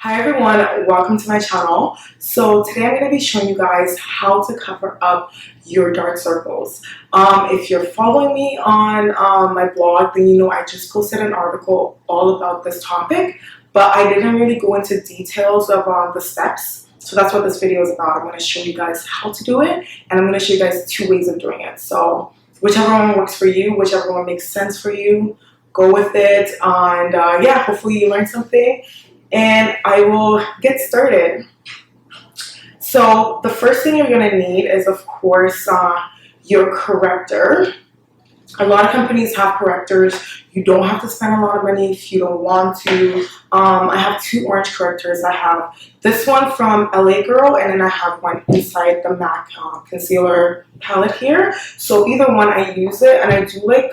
Hi everyone, welcome to my channel. So today I'm going to be showing you guys how to cover up your dark circles. If you're following me on my blog, then you know I just posted an article all about this topic, but I didn't really go into details of the steps. So that's what this video is about. I'm going to show you guys how to do it, and I'm going to show you guys two ways of doing it. So whichever one works for you, whichever one makes sense for you, go with it. And yeah, hopefully you learned something. And I will get started. So the first thing you're going to need is, of course, your corrector. A lot of companies have correctors. You don't have to spend a lot of money if you don't want to. I have two orange correctors. I have this one from LA Girl, and then I have one inside the MAC concealer palette here. So either one, I use it, and I do like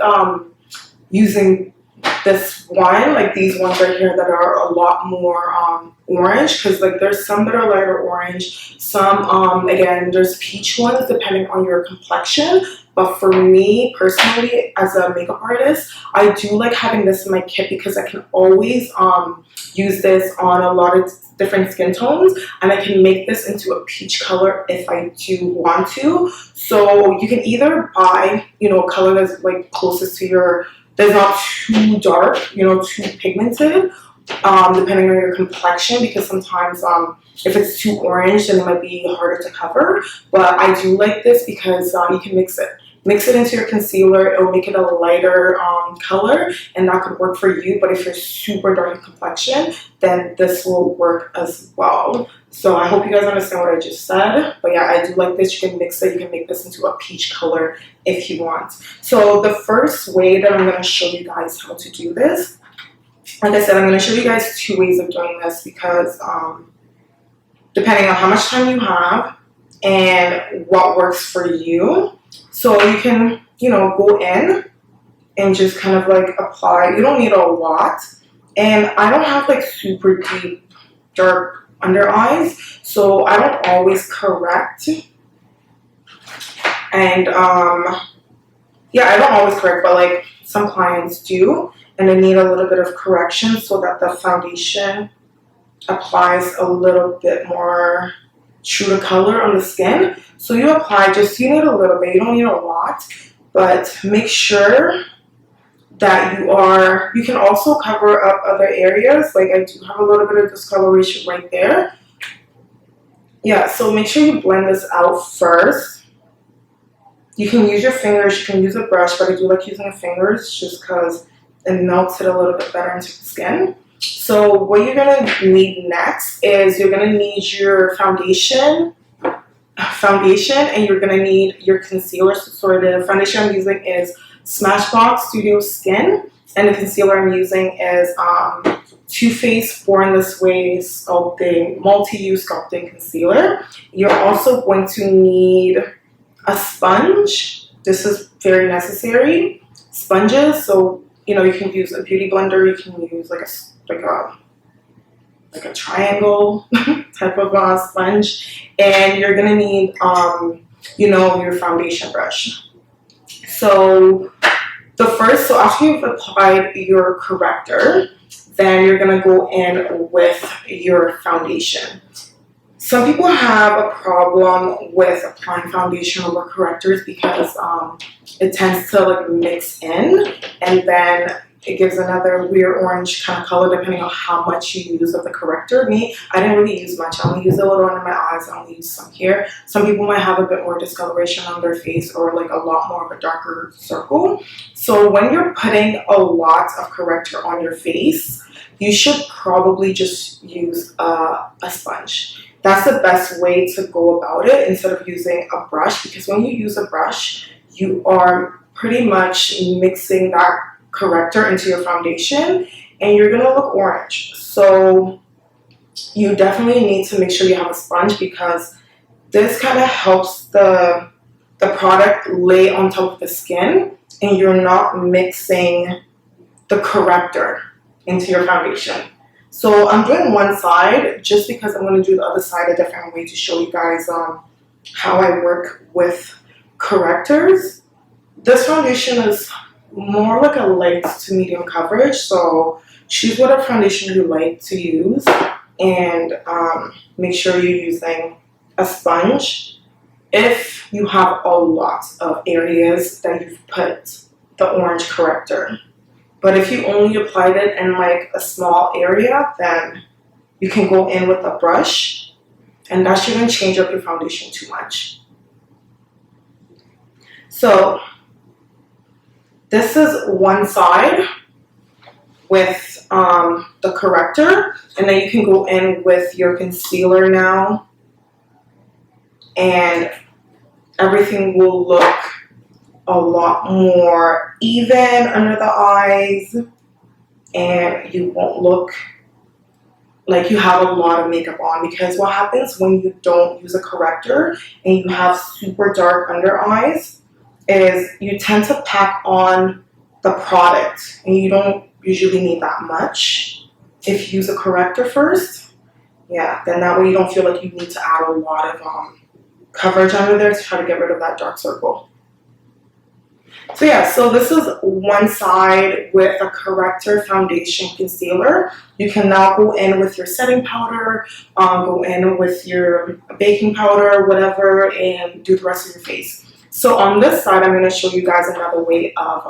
using this one, like these ones right here that are a lot more orange, because like there's some that are lighter orange, some again there's peach ones depending on your complexion. But for me personally, as a makeup artist, I do like having this in my kit because I can always use this on a lot of different skin tones, and I can make this into a peach color if I do want to. So you can either buy, you know, a color that's like closest to your, that's not too dark, you know, too pigmented, depending on your complexion, because sometimes if it's too orange, then it might be harder to cover. But I do like this because you can mix it into your concealer. It will make it a lighter color, and that could work for you. But if you're super dark in complexion, then this will work as well. So I hope you guys understand what I just said. But yeah, I do like this. You can mix it. You can make this into a peach color if you want. So the first way that I'm going to show you guys how to do this, like I said, I'm going to show you guys two ways of doing this because depending on how much time you have and what works for you. So you can, you know, go in and just kind of like apply. You don't need a lot. And I don't have like super deep dark under eyes, so I don't always correct. And yeah, I don't always correct, but like some clients do, and they need a little bit of correction so that the foundation applies a little bit more true to color on the skin. So you apply, just, you need a little bit, you don't need a lot, but make sure that you can also cover up other areas. Like I do have a little bit of discoloration right there. Yeah, so make sure you blend this out first. You can use your fingers, you can use a brush, but I do like using the fingers just because it melts it a little bit better into the skin. So what you're going to need next is you're going to need your foundation, and you're going to need your concealer. So the foundation I'm using is Smashbox Studio Skin, and the concealer I'm using is Too Faced Born This Way Sculpting Multi-Use Sculpting Concealer. You're also going to need a sponge. This is very necessary. Sponges, so you know, you can use a beauty blender, you can use like a triangle type of sponge, and you're gonna need you know, your foundation brush. So so after you've applied your corrector, then you're gonna go in with your foundation. Some people have a problem with applying foundation over correctors because it tends to like mix in, and then it gives another weird orange kind of color depending on how much you use of the corrector. Me, I didn't really use much. I only used a little under my eyes. I only used some here. Some people might have a bit more discoloration on their face or like a lot more of a darker circle. So when you're putting a lot of corrector on your face, you should probably just use a sponge. That's the best way to go about it instead of using a brush, because when you use a brush, you are pretty much mixing that corrector into your foundation and you're gonna look orange. So you definitely need to make sure you have a sponge, because this kind of helps the product lay on top of the skin and you're not mixing the corrector into your foundation. So I'm doing one side just because I'm going to do the other side a different way to show you guys how I work with correctors. This foundation is more like a light to medium coverage, so choose whatever foundation you like to use. and make sure you're using a sponge if you have a lot of areas that you've put the orange corrector. But if you only applied it in like a small area, then you can go in with a brush, and that shouldn't change up your foundation too much. So this is one side with the corrector, and then you can go in with your concealer now, and everything will look a lot more even under the eyes, and you won't look like you have a lot of makeup on. Because what happens when you don't use a corrector and you have super dark under eyes is you tend to pack on the product, and you don't usually need that much. If you use a corrector first, yeah, then that way you don't feel like you need to add a lot of coverage under there to try to get rid of that dark circle. So yeah, so this is one side with a corrector, foundation, concealer. You can now go in with your setting powder, go in with your baking powder, whatever, and do the rest of your face. So on this side, I'm going to show you guys another way of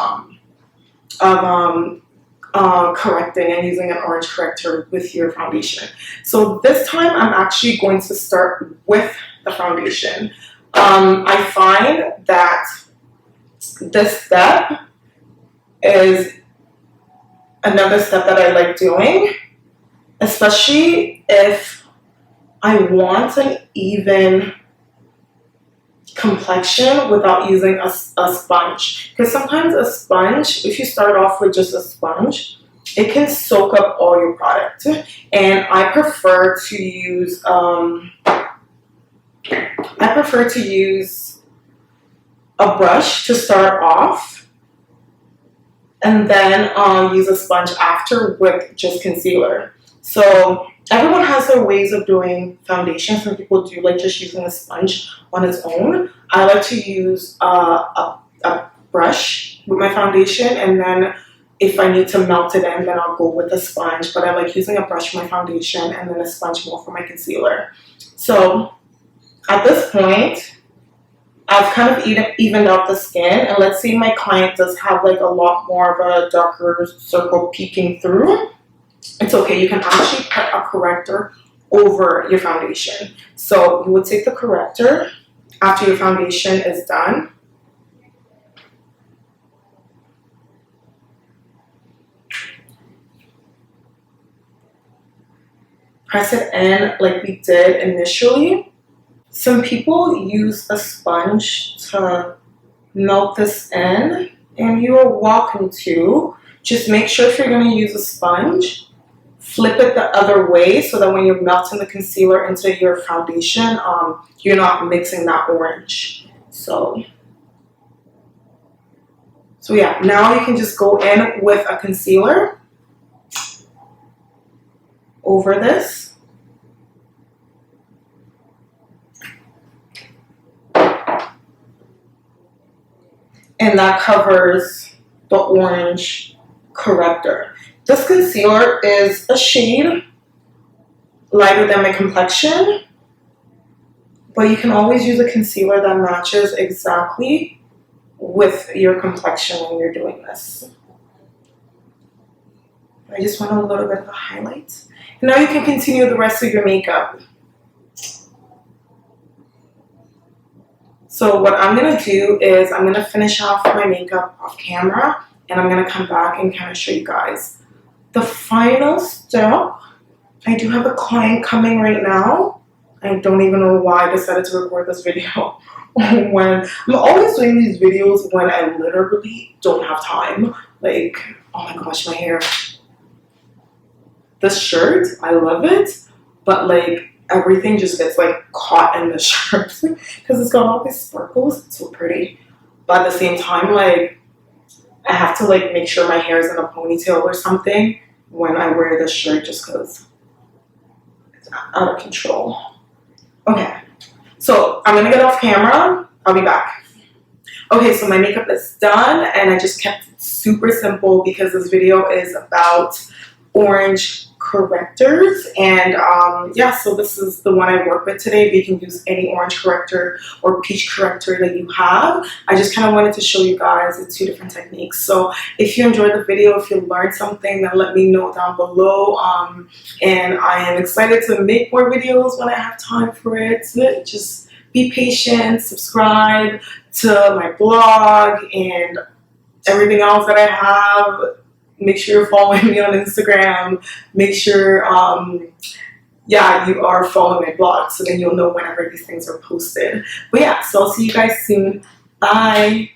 correcting and using an orange corrector with your foundation. So this time, I'm actually going to start with the foundation. I find that this step is another step that I like doing, especially if I want an even complexion without using a sponge. Because sometimes a sponge, if you start off with just a sponge, it can soak up all your product. And I prefer to use a brush to start off, and then use a sponge after with just concealer. So everyone has their ways of doing foundation. Some people do like just using a sponge on its own. I like to use a brush with my foundation, and then if I need to melt it in, then I'll go with a sponge. But I like using a brush for my foundation and then a sponge more for my concealer. So at this point, I've kind of evened out the skin, and let's say my client does have like a lot more of a darker circle peeking through. It's okay, you can actually put a corrector over your foundation. So you would take the corrector after your foundation is done. Press it in like we did initially. Some people use a sponge to melt this in, and you are welcome to. Just make sure if you're going to use a sponge, flip it the other way so that when you're melting the concealer into your foundation, you're not mixing that orange. So yeah, now you can just go in with a concealer over this. And that covers the orange corrector. This concealer is a shade lighter than my complexion, but you can always use a concealer that matches exactly with your complexion when you're doing this. I just want a little bit of a highlight. And now you can continue the rest of your makeup. So what I'm going to do is I'm going to finish off my makeup off camera, and I'm going to come back and kind of show you guys the final step. I do have a client coming right now. I don't even know why I decided to record this video when I'm always doing these videos when I literally don't have time. Like, oh my gosh, my hair. This shirt, I love it, but like everything just gets like caught in the shirt because it's got all these sparkles. It's so pretty, but at the same time, like I have to like make sure my hair is in a ponytail or something when I wear this shirt just because it's out of control. Okay, so I'm gonna get off camera. I'll be back. Okay, so my makeup is done, and I just kept it super simple because this video is about orange correctors, and yeah, so this is the one I work with today, but you can use any orange corrector or peach corrector that you have. I just kind of wanted to show you guys the two different techniques. So if you enjoyed the video, if you learned something, then let me know down below, and I am excited to make more videos when I have time for it. So just be patient, subscribe to my blog and everything else that I have. Make sure you're following me on Instagram. Make sure, yeah, you are following my blog, so then you'll know whenever these things are posted. But yeah, so I'll see you guys soon. Bye.